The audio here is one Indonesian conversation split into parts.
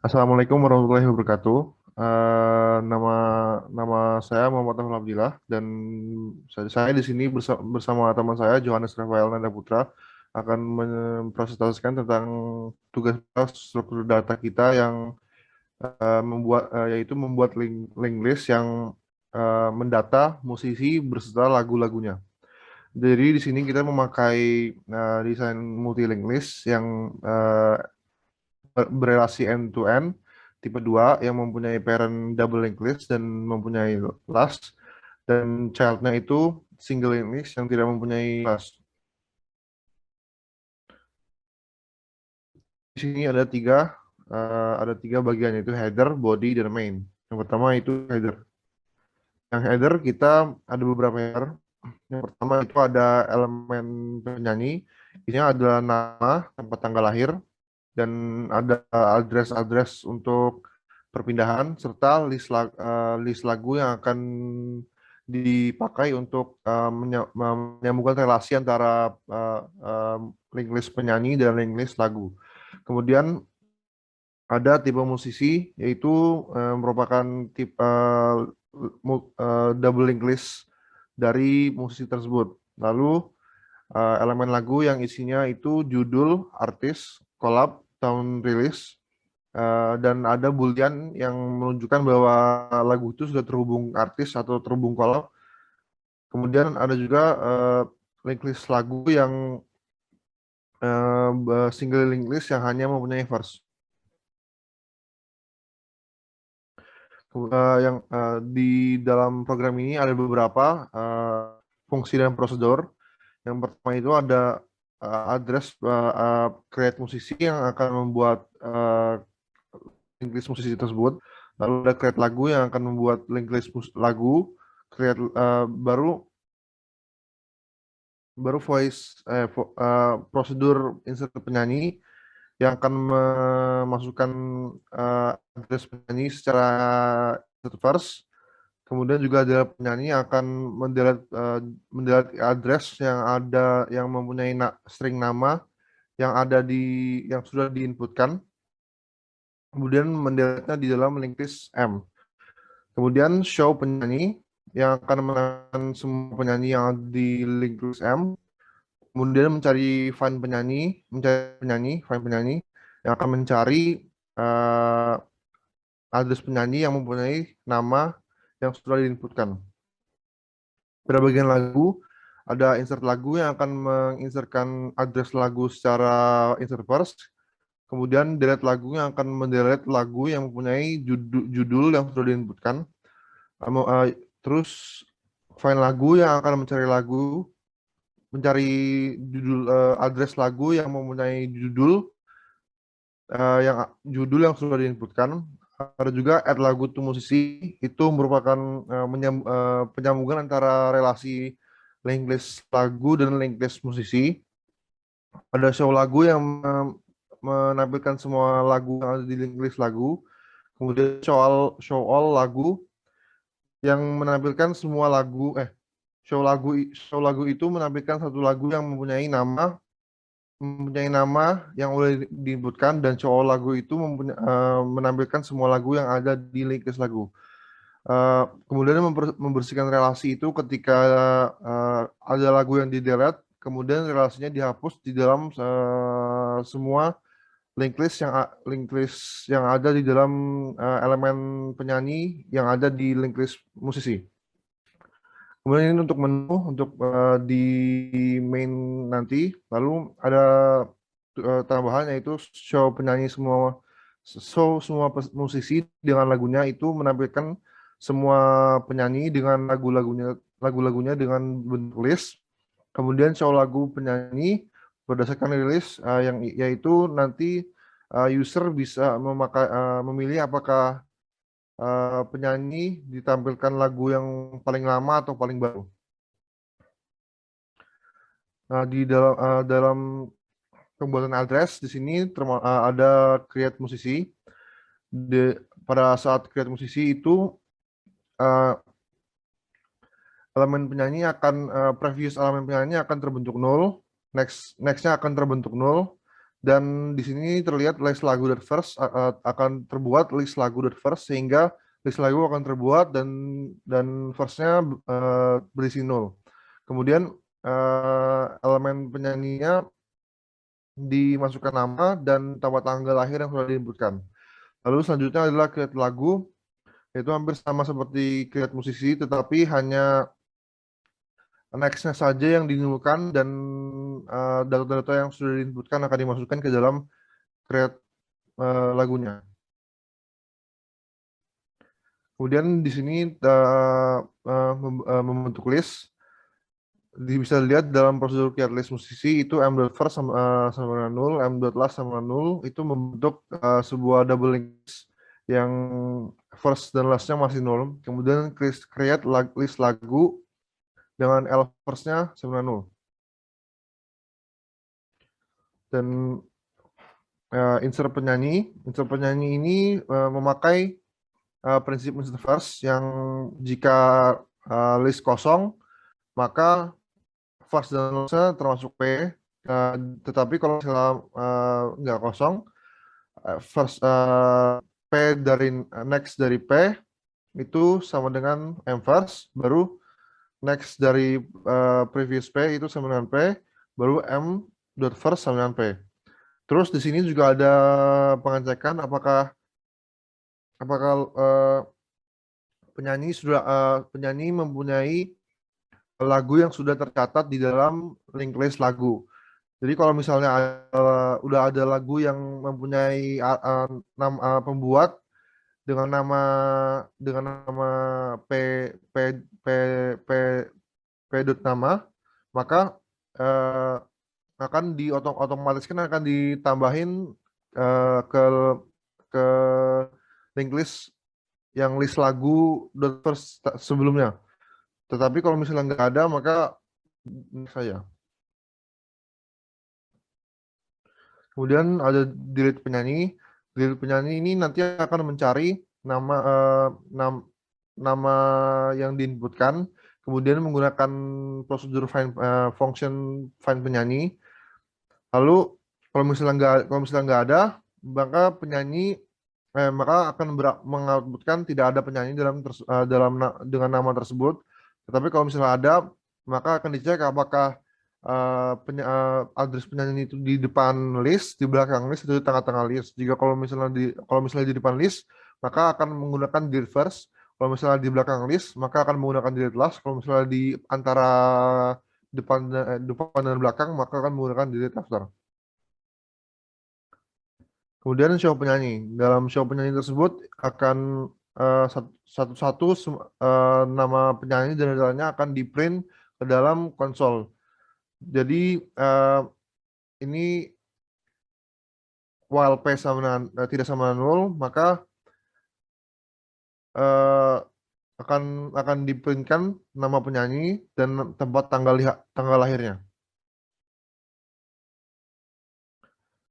Assalamualaikum warahmatullahi wabarakatuh. Nama nama saya Muhammad Nahul Abdillah dan saya di sini bersama teman saya Johannes Rafael Nanda Putra akan mempresentasikan tentang tugas struktur data kita yang yaitu membuat link list yang mendata musisi beserta lagu-lagunya. Jadi di sini kita memakai desain multi link list yang berelasi end to end tipe 2 yang mempunyai parent double linked list dan mempunyai last, dan childnya itu single linked list yang tidak mempunyai last. Di sini ada tiga bagian, yaitu header, body, dan main. Yang pertama itu header. Yang header kita ada beberapa header. Yang pertama itu ada elemen penyanyi, ini adalah nama, tempat tanggal lahir, dan ada address untuk perpindahan serta list lagu yang akan dipakai untuk menyambungkan relasi antara link list penyanyi dan link list lagu. Kemudian ada tipe musisi, yaitu merupakan tipe double link list dari musisi tersebut. Lalu elemen lagu yang isinya itu judul, artis, collab, tahun rilis, dan ada boolean yang menunjukkan bahwa lagu itu sudah terhubung artis atau terhubung collab. Kemudian ada juga link list lagu yang single link list yang hanya mempunyai verse. Yang di dalam program ini ada beberapa fungsi dan prosedur. Yang pertama itu ada address create musisi yang akan membuat link list musisi tersebut. Lalu ada create lagu yang akan membuat link list lagu. Create baru prosedur insert penyanyi yang akan memasukkan address penyanyi secara insert verse. Kemudian juga ada penyanyi yang akan mendelete address yang ada yang mempunyai string nama yang sudah diinputkan. Kemudian mendelete-nya di dalam link list M. Kemudian show penyanyi yang akan menekan semua penyanyi yang ada di link list M. Kemudian find penyanyi yang akan mencari address penyanyi yang mempunyai nama yang sudah diinputkan. Pada bagian lagu, ada insert lagu yang akan menginsertkan address lagu secara insert verse. Kemudian delete lagu yang akan mendelete lagu yang mempunyai judul yang sudah diinputkan. Terus find lagu yang akan mencari address lagu yang mempunyai judul yang sudah diinputkan. Ada juga add lagu to musisi, itu merupakan penyambungan antara relasi link list lagu dan link list musisi. Ada show lagu yang menampilkan semua lagu yang ada di link list lagu. Kemudian show all lagu yang menampilkan semua lagu. Show lagu itu menampilkan satu lagu yang mempunyai nama yang boleh diinputkan, dan show all lagu itu menampilkan semua lagu yang ada di link list lagu. Kemudian membersihkan relasi itu ketika ada lagu yang di delete, kemudian relasinya dihapus di dalam semua link list yang ada di dalam elemen penyanyi yang ada di link list musisi. Kemudian ini untuk menu untuk di main nanti. Lalu ada tambahan, yaitu show semua musisi dengan lagunya, itu menampilkan semua penyanyi dengan lagu-lagunya dengan bentuk list. Kemudian show lagu penyanyi berdasarkan rilis yang yaitu nanti user bisa memilih apakah penyanyi ditampilkan lagu yang paling lama atau paling baru. Nah, di dalam pembuatan address di sini ada create musisi. Pada saat create musisi itu previous elemen penyanyi akan terbentuk nol, nextnya akan terbentuk nol, Dan di sini terlihat list lagu dot first akan terbuat list lagu dot first, sehingga list lagu akan terbuat dan first-nya berisi 0. Kemudian elemen penyanyinya dimasukkan nama dan tambah tanggal lahir yang sudah diinputkan. Lalu selanjutnya adalah create lagu, yaitu hampir sama seperti create musisi, tetapi hanya next-nya saja yang dinulkan dan data-data yang sudah diinputkan akan dimasukkan ke dalam create lagunya. Kemudian di sini membentuk list. Bisa dilihat dalam prosedur create list musisi itu m.first sama dengan 0, m.last sama 0, itu membentuk sebuah double list yang first dan last-nya masih 0. Kemudian create list lagu dengan l first-nya sama 0. Dan insert penyanyi ini memakai prinsip insert first yang jika list kosong maka first dan last-nya termasuk P, tetapi kalau misalnya nggak kosong, first P dari next dari P itu sama dengan M first, baru next dari previous P itu sama dengan P, baru M dot first sama dengan P. Terus di sini juga ada pengecekan apakah penyanyi mempunyai lagu yang sudah tercatat di dalam link list lagu. Jadi kalau misalnya udah ada lagu yang mempunyai pembuat dengan nama p p p p p dot nama, maka akan otomatiskan akan ditambahin ke link list yang list lagu dot first sebelumnya. Tetapi kalau misalnya nggak ada, maka saya. Kemudian ada delete penyanyi. Delete penyanyi ini nanti akan mencari nama yang diinputkan, kemudian menggunakan prosedur function find penyanyi. Lalu kalau misalnya nggak ada, maka akan mengoutputkan tidak ada penyanyi dengan nama tersebut. Tetapi kalau misalnya ada, maka akan dicek apakah address penyanyi itu di depan list, di belakang list, atau di tengah-tengah list. Jika kalau misalnya di depan list, maka akan menggunakan delete first. Kalau misalnya di belakang list, maka akan menggunakan delete last. Kalau misalnya di antara depan dan belakang, maka akan menggunakan delete after. Kemudian show penyanyi. Dalam show penyanyi tersebut akan satu-satu nama penyanyi dan datanya akan di-print ke dalam konsol. Jadi ini while P tidak sama 0, maka akan di-printkan nama penyanyi dan tempat tanggal lahirnya.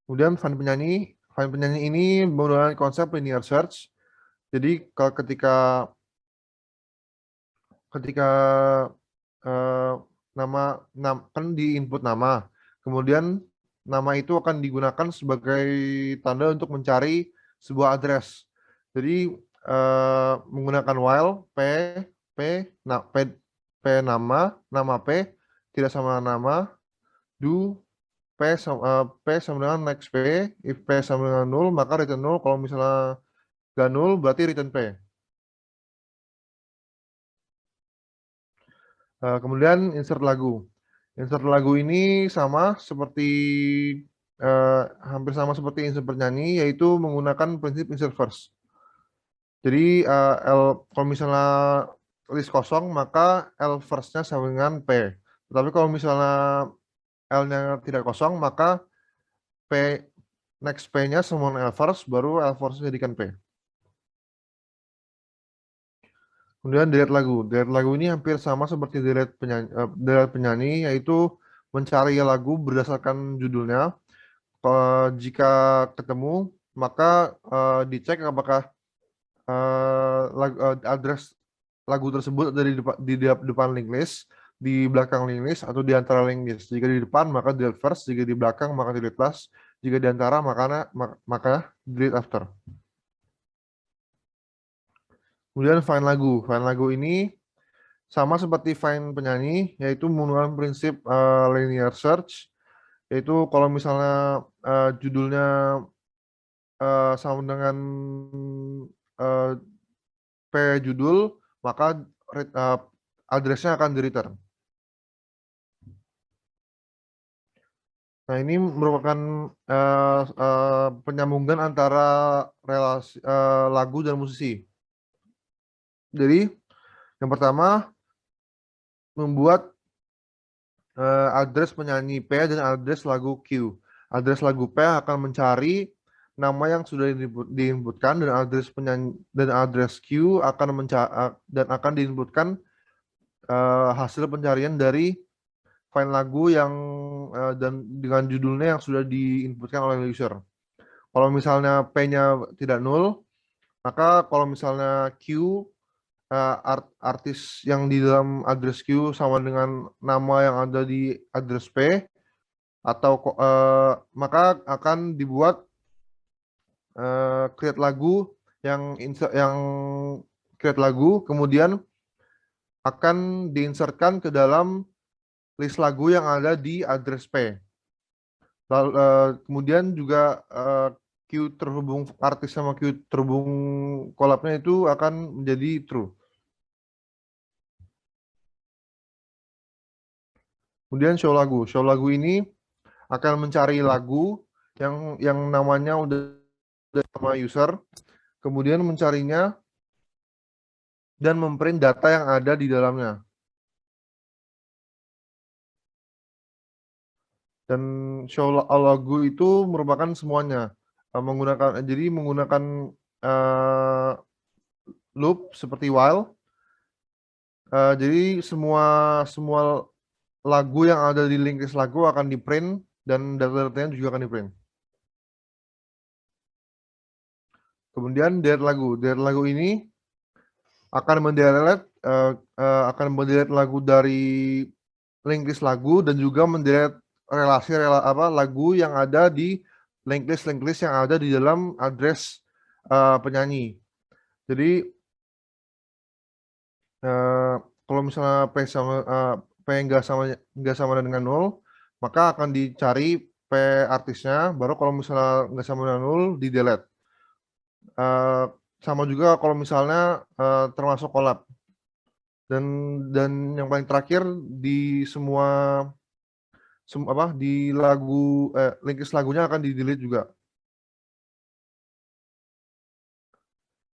Kemudian find penyanyi ini menggunakan konsep linear search. Jadi ketika kan di input nama, kemudian nama itu akan digunakan sebagai tanda untuk mencari sebuah address. Jadi menggunakan while p nama p tidak sama nama, do p sama dengan next p, if p sama dengan 0 maka return 0, kalau misalnya nggak 0 berarti return p. Kemudian insert lagu. Insert lagu ini hampir sama seperti insert penyanyi, yaitu menggunakan prinsip insert first. Jadi kalau misalnya list kosong, maka L first-nya sama dengan P. Tetapi kalau misalnya L-nya tidak kosong, maka next P-nya sama dengan L first, baru L first-nya jadikan P. Kemudian delete lagu. Delete lagu ini hampir sama seperti delete penyanyi, yaitu mencari lagu berdasarkan judulnya. Jika ketemu, maka dicek apakah address lagu tersebut ada di depan link list, di belakang link list, atau di antara link list. Jika di depan, maka delete first. Jika di belakang, maka delete last. Jika di antara maka delete after. Kemudian find lagu. Find lagu ini sama seperti find penyanyi, yaitu menggunakan prinsip linear search, yaitu kalau misalnya judulnya sama dengan P judul, maka address-nya akan di-return. Nah, ini merupakan penyambungan antara relasi lagu dan musisi. Jadi, yang pertama, membuat address penyanyi P dan address lagu Q. Address lagu P akan mencari nama yang sudah diinputkan, dan address penyanyi dan address Q akan diinputkan hasil pencarian dari file lagu yang dan dengan judulnya yang sudah diinputkan oleh user. Kalau misalnya P-nya tidak nol, maka kalau misalnya Q artis yang di dalam address Q sama dengan nama yang ada di address P, atau maka akan dibuat create lagu yang create lagu, kemudian akan diinsertkan ke dalam list lagu yang ada di address P. Lalu, kemudian juga Q terhubung artis sama Q terhubung collab-nya itu akan menjadi true. Kemudian show lagu. Show lagu ini akan mencari lagu yang namanya udah sama user, kemudian mencarinya dan memprint data yang ada di dalamnya. Dan show lagu itu merupakan semuanya menggunakan loop seperti while. Jadi semua lagu yang ada di linked list lagu akan di print dan data-datanya juga akan di print. Kemudian delete lagu. Delete lagu ini akan mendelete lagu dari linked list lagu dan juga mendelete lagu yang ada di linked list yang ada di dalam address penyanyi. Jadi kalau misalnya P nggak sama dengan 0, maka akan dicari P artisnya, baru kalau misalnya nggak sama dengan 0, di delete. Sama juga kalau misalnya termasuk collab. Dan yang paling terakhir, di di lagu linked lagunya akan di delete juga.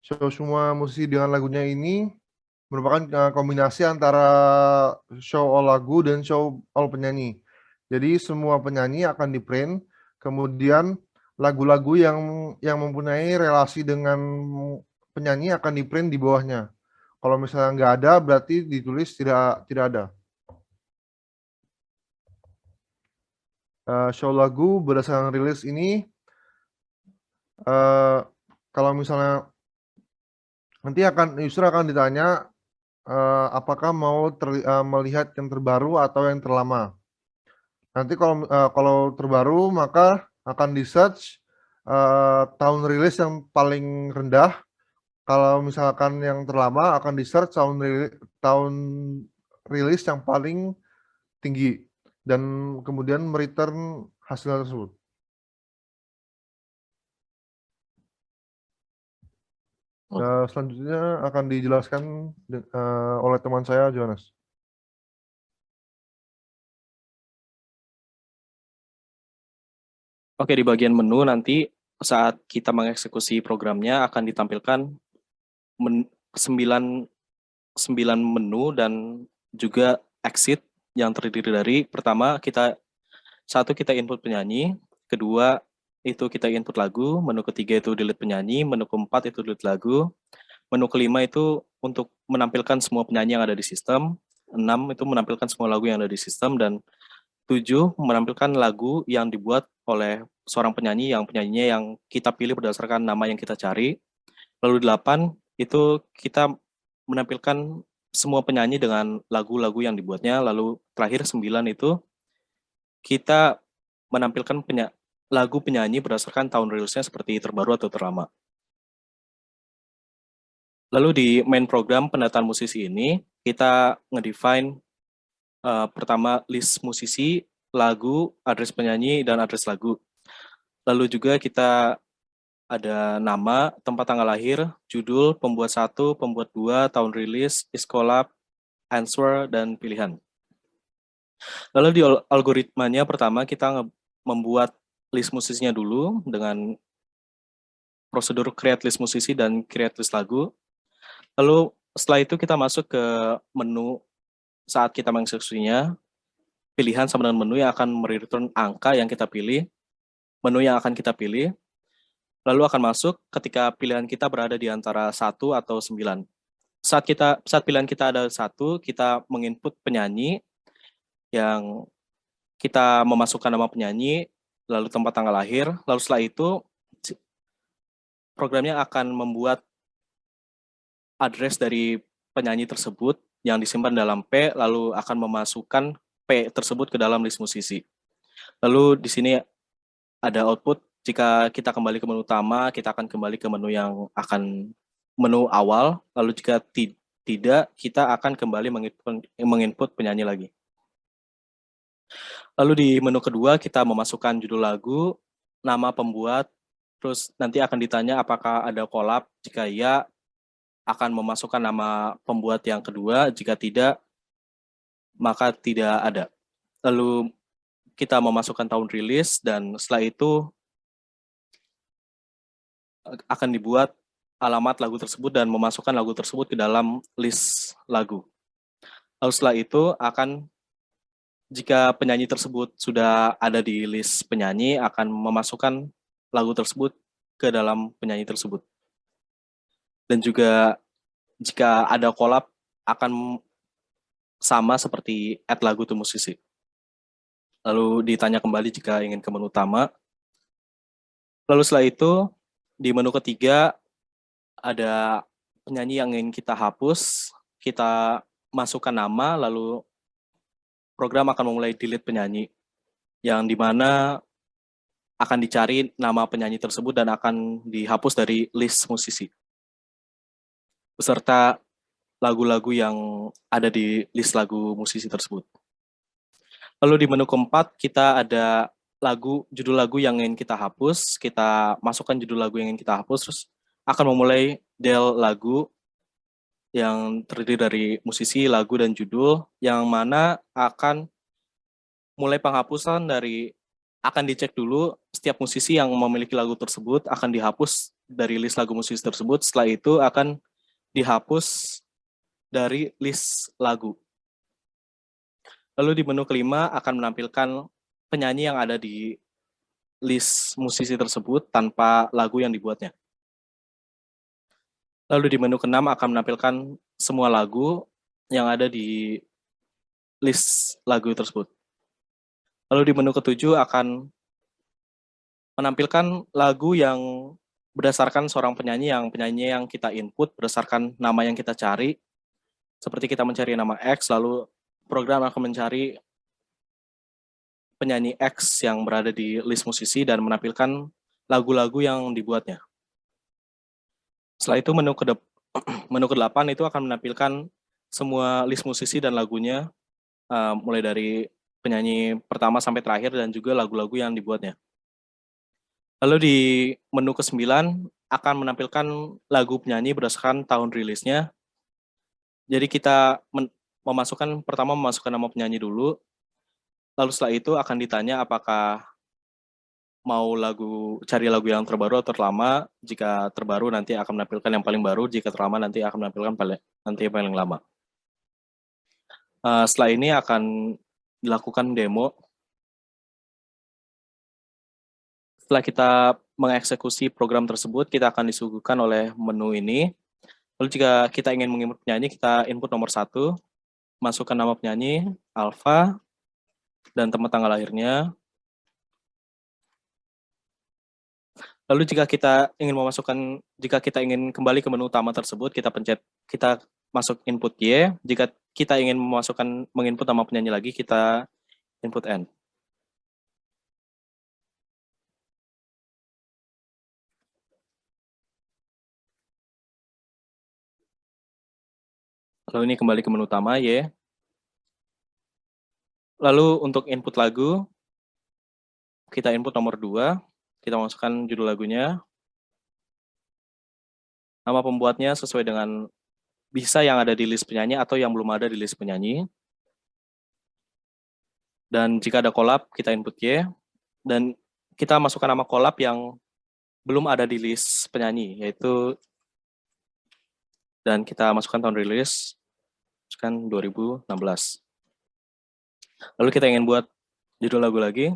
So, semua musisi dengan lagunya ini merupakan kombinasi antara show all lagu dan show all penyanyi. Jadi semua penyanyi akan di print, kemudian lagu-lagu yang mempunyai relasi dengan penyanyi akan di print di bawahnya. Kalau misalnya nggak ada, berarti ditulis tidak ada. Show lagu berdasarkan rilis ini, kalau misalnya nanti user akan ditanya apakah mau melihat yang terbaru atau yang terlama. Nanti kalau terbaru, maka akan di search tahun rilis yang paling rendah. Kalau misalkan yang terlama, akan di search tahun rilis yang paling tinggi, dan kemudian mereturn hasil tersebut. Selanjutnya akan dijelaskan oleh teman saya, Jonas. Oke, di bagian menu nanti saat kita mengeksekusi programnya akan ditampilkan 9 menu dan juga exit yang terdiri dari pertama kita input penyanyi, kedua itu kita input lagu, menu ketiga itu delete penyanyi, menu keempat itu delete lagu, menu kelima itu untuk menampilkan semua penyanyi yang ada di sistem, 6 itu menampilkan semua lagu yang ada di sistem, dan 7 menampilkan lagu yang dibuat oleh seorang penyanyi yang penyanyinya yang kita pilih berdasarkan nama yang kita cari. Lalu 8 itu kita menampilkan semua penyanyi dengan lagu-lagu yang dibuatnya. Lalu terakhir 9 itu kita menampilkan lagu penyanyi berdasarkan tahun rilisnya seperti terbaru atau terlama. Lalu di main program pendataan musisi ini, kita ngedefine pertama list musisi, lagu, address penyanyi, dan address lagu. Lalu juga kita ada nama, tempat tanggal lahir, judul, pembuat 1, pembuat 2, tahun rilis, iskolab, answer, dan pilihan. Lalu di algoritmanya pertama kita membuat list musisinya dulu dengan prosedur create list musisi dan create list lagu. Lalu setelah itu kita masuk ke menu saat kita mengeksekusinya, pilihan sama dengan menu yang akan mereturn angka yang kita pilih, menu yang akan kita pilih, lalu akan masuk ketika pilihan kita berada di antara 1 atau 9. Saat pilihan kita ada 1, kita menginput penyanyi yang kita memasukkan nama penyanyi, lalu tempat tanggal lahir, lalu setelah itu programnya akan membuat address dari penyanyi tersebut yang disimpan dalam P, lalu akan memasukkan P tersebut ke dalam list musisi. Lalu di sini ada output, jika kita kembali ke menu utama, kita akan kembali ke menu yang akan menu awal, lalu jika tidak, kita akan kembali menginput penyanyi lagi. Lalu di menu kedua, kita memasukkan judul lagu, nama pembuat, terus nanti akan ditanya apakah ada collab, jika iya, akan memasukkan nama pembuat yang kedua, jika tidak, maka tidak ada. Lalu kita memasukkan tahun rilis, dan setelah itu akan dibuat alamat lagu tersebut dan memasukkan lagu tersebut ke dalam list lagu. Lalu setelah itu jika penyanyi tersebut sudah ada di list penyanyi, akan memasukkan lagu tersebut ke dalam penyanyi tersebut. Dan juga jika ada collab, akan sama seperti add lagu to musisi. Lalu ditanya kembali jika ingin ke menu utama. Lalu setelah itu, di menu ketiga, ada penyanyi yang ingin kita hapus, kita masukkan nama, lalu program akan memulai delete penyanyi, yang dimana akan dicari nama penyanyi tersebut dan akan dihapus dari list musisi, beserta lagu-lagu yang ada di list lagu musisi tersebut. Lalu di menu keempat, kita ada judul lagu yang ingin kita hapus, kita masukkan judul lagu yang ingin kita hapus, terus akan memulai del lagu yang terdiri dari musisi, lagu, dan judul, yang mana akan mulai penghapusan akan dicek dulu setiap musisi yang memiliki lagu tersebut akan dihapus dari list lagu musisi tersebut, setelah itu akan dihapus dari list lagu. Lalu di menu kelima akan menampilkan penyanyi yang ada di list musisi tersebut tanpa lagu yang dibuatnya. Lalu di menu keenam akan menampilkan semua lagu yang ada di list lagu tersebut. Lalu di menu ketujuh akan menampilkan lagu yang berdasarkan seorang penyanyi yang kita input berdasarkan nama yang kita cari. Seperti kita mencari nama X, lalu program akan mencari penyanyi X yang berada di list musisi dan menampilkan lagu-lagu yang dibuatnya. Setelah itu menu ke-8 itu akan menampilkan semua list musisi dan lagunya, mulai dari penyanyi pertama sampai terakhir dan juga lagu-lagu yang dibuatnya. Lalu di menu ke-9 akan menampilkan lagu penyanyi berdasarkan tahun rilisnya. Jadi kita pertama memasukkan nama penyanyi dulu, lalu setelah itu akan ditanya apakah mau cari lagu yang terbaru atau terlama. Jika terbaru nanti akan menampilkan yang paling baru, jika terlama nanti akan menampilkan yang paling lama. Setelah ini akan dilakukan demo. Setelah kita mengeksekusi program tersebut, kita akan disuguhkan oleh menu ini. Lalu jika kita ingin menginput penyanyi, kita input nomor 1, masukkan nama penyanyi, alfa, dan tempat tanggal lahirnya. Lalu jika kita ingin kembali ke menu utama tersebut, kita masuk input Y. Jika kita ingin menginput nama penyanyi lagi, kita input N. Lalu ini kembali ke menu utama, Y. Lalu untuk input lagu, kita input nomor 2, kita masukkan judul lagunya, nama pembuatnya sesuai dengan bisa yang ada di list penyanyi atau yang belum ada di list penyanyi. Dan jika ada collab, kita input Y. Dan kita masukkan nama collab yang belum ada di list penyanyi, yaitu, dan kita masukkan tahun rilis, masukkan 2016. Lalu kita ingin buat judul lagu lagi.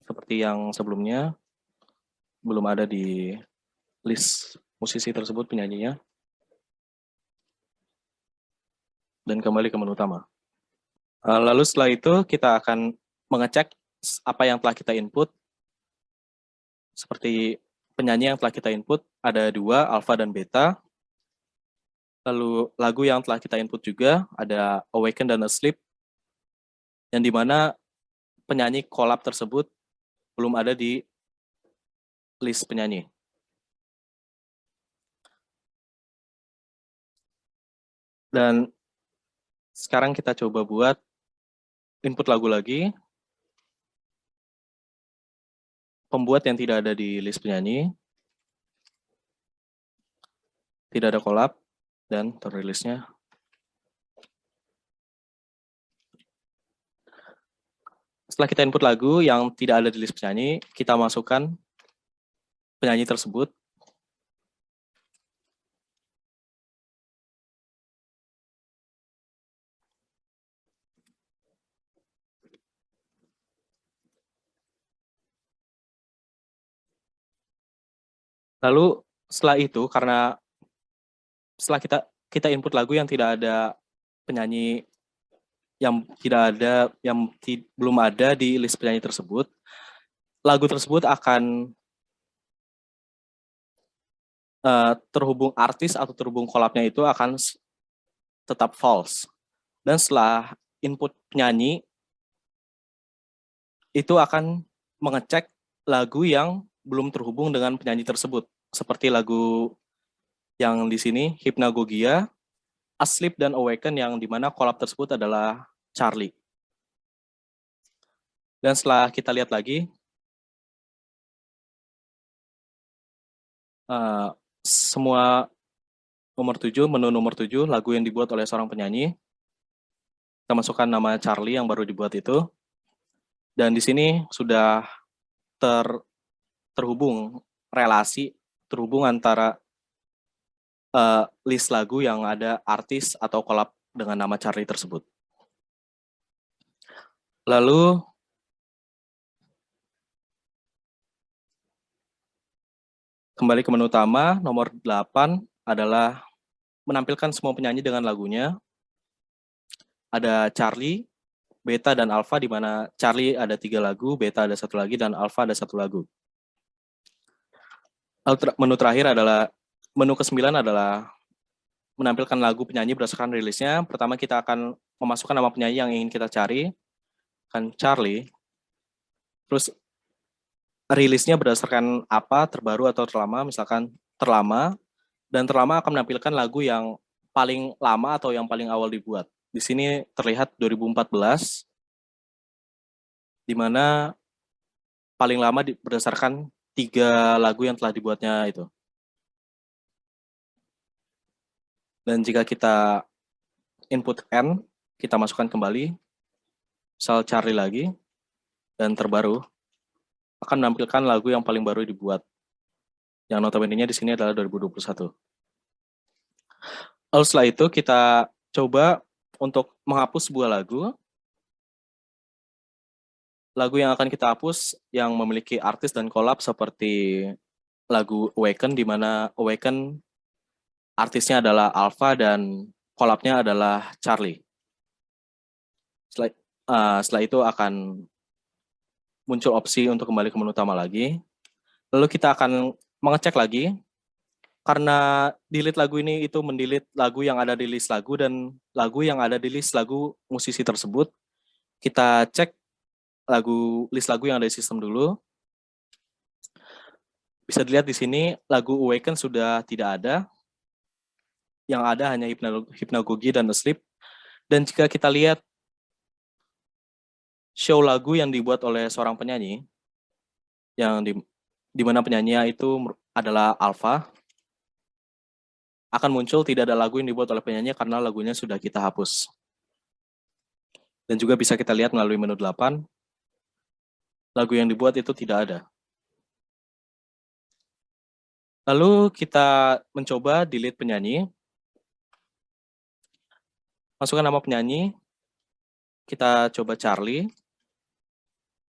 Seperti yang sebelumnya, belum ada di list musisi tersebut penyanyinya. Dan kembali ke menu utama. Lalu setelah itu kita akan mengecek apa yang telah kita input. Seperti penyanyi yang telah kita input, ada 2, alpha dan beta. Lalu lagu yang telah kita input juga, ada Awaken dan Asleep, yang dimana penyanyi collab tersebut belum ada di list penyanyi. Dan sekarang kita coba buat input lagu lagi. Pembuat yang tidak ada di list penyanyi. Tidak ada collab. Dan terrilisnya. Setelah kita input lagu yang tidak ada di list penyanyi, kita masukkan penyanyi tersebut. Lalu setelah itu, karena setelah kita input lagu yang tidak ada penyanyi, yang tidak ada, belum ada di list penyanyi tersebut, lagu tersebut akan terhubung artis atau terhubung collab-nya itu akan tetap false. Dan setelah input penyanyi, itu akan mengecek lagu yang belum terhubung dengan penyanyi tersebut. Seperti lagu yang di sini, Hypnagogia, Asleep dan Awaken, yang dimana collab tersebut adalah Charlie. Dan setelah kita lihat lagi, semua menu nomor 7, lagu yang dibuat oleh seorang penyanyi, kita masukkan nama Charlie yang baru dibuat itu. Dan di sini sudah terhubung antara list lagu yang ada artis atau collab dengan nama Charlie tersebut. Lalu kembali ke menu utama, nomor 8 adalah menampilkan semua penyanyi dengan lagunya. Ada Charlie, Beta, dan Alpha, di mana Charlie ada 3 lagu, Beta ada 1 lagi, dan Alpha ada 1 lagu. Menu terakhir adalah, menu ke-9 adalah menampilkan lagu penyanyi berdasarkan rilisnya. Pertama kita akan memasukkan nama penyanyi yang ingin kita cari, kan Charlie. Terus rilisnya berdasarkan apa, terbaru atau terlama, misalkan terlama. Dan terlama akan menampilkan lagu yang paling lama atau yang paling awal dibuat. Di sini terlihat 2014, di mana paling lama berdasarkan 3 lagu yang telah dibuatnya itu. Dan jika kita input N, kita masukkan kembali, misal Charlie lagi, dan terbaru, akan menampilkan lagu yang paling baru dibuat. Yang notabene-nya di sini adalah 2021. Lalu setelah itu kita coba untuk menghapus sebuah lagu. Lagu yang akan kita hapus yang memiliki artis dan collab seperti lagu Awaken, di mana Awaken artisnya adalah Alpha dan collab-nya adalah Charlie. Setelah itu akan muncul opsi untuk kembali ke menu utama lagi. Lalu kita akan mengecek lagi, karena delete lagu ini itu mendelete lagu yang ada di list lagu dan lagu yang ada di list lagu musisi tersebut. Kita cek list lagu yang ada di sistem dulu. Bisa dilihat di sini lagu Awaken sudah tidak ada. Yang ada hanya Hypnagogy dan Asleep. Dan jika kita lihat show lagu yang dibuat oleh seorang penyanyi, yang di mana penyanyinya itu adalah Alpha, akan muncul tidak ada lagu yang dibuat oleh penyanyi karena lagunya sudah kita hapus. Dan juga bisa kita lihat melalui menu 8, lagu yang dibuat itu tidak ada. Lalu kita mencoba delete penyanyi. Masukkan nama penyanyi. Kita coba Charlie.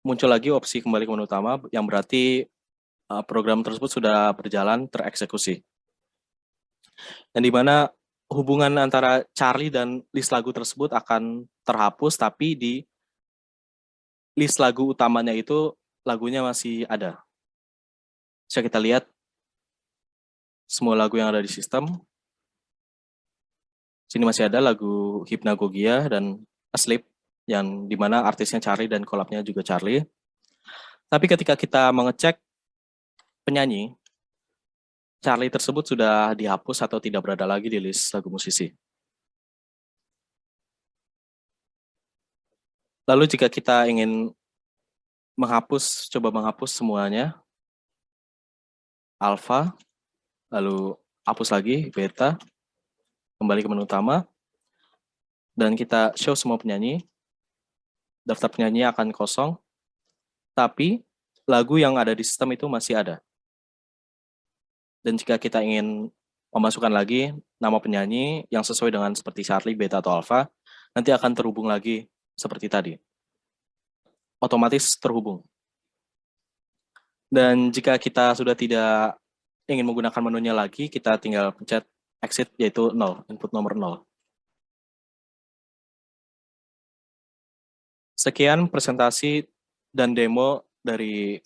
Muncul lagi opsi kembali ke menu utama, yang berarti program tersebut sudah berjalan tereksekusi. Dan di mana hubungan antara Charlie dan list lagu tersebut akan terhapus, tapi di list lagu utamanya itu lagunya masih ada. Bisa kita lihat semua lagu yang ada di sistem. Sini masih ada lagu Hypnagogia dan Asleep, yang dimana artisnya Charlie dan collab-nya juga Charlie. Tapi ketika kita mengecek penyanyi, Charlie tersebut sudah dihapus atau tidak berada lagi di list lagu musisi. Lalu jika kita ingin coba menghapus semuanya, Alpha, lalu hapus lagi, Beta, kembali ke menu utama, dan kita show semua penyanyi, daftar penyanyi akan kosong, tapi lagu yang ada di sistem itu masih ada. Dan jika kita ingin memasukkan lagi nama penyanyi yang sesuai dengan seperti Charlie, Beta, atau Alpha, nanti akan terhubung lagi seperti tadi. Otomatis terhubung. Dan jika kita sudah tidak ingin menggunakan menunya lagi, kita tinggal pencet exit, yaitu 0, input nomor 0. Sekian presentasi dan demo dari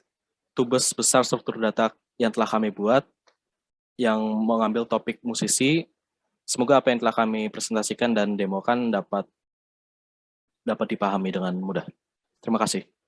tubes besar struktur data yang telah kami buat, yang mengambil topik musisi. Semoga apa yang telah kami presentasikan dan demokan dapat dipahami dengan mudah. Terima kasih.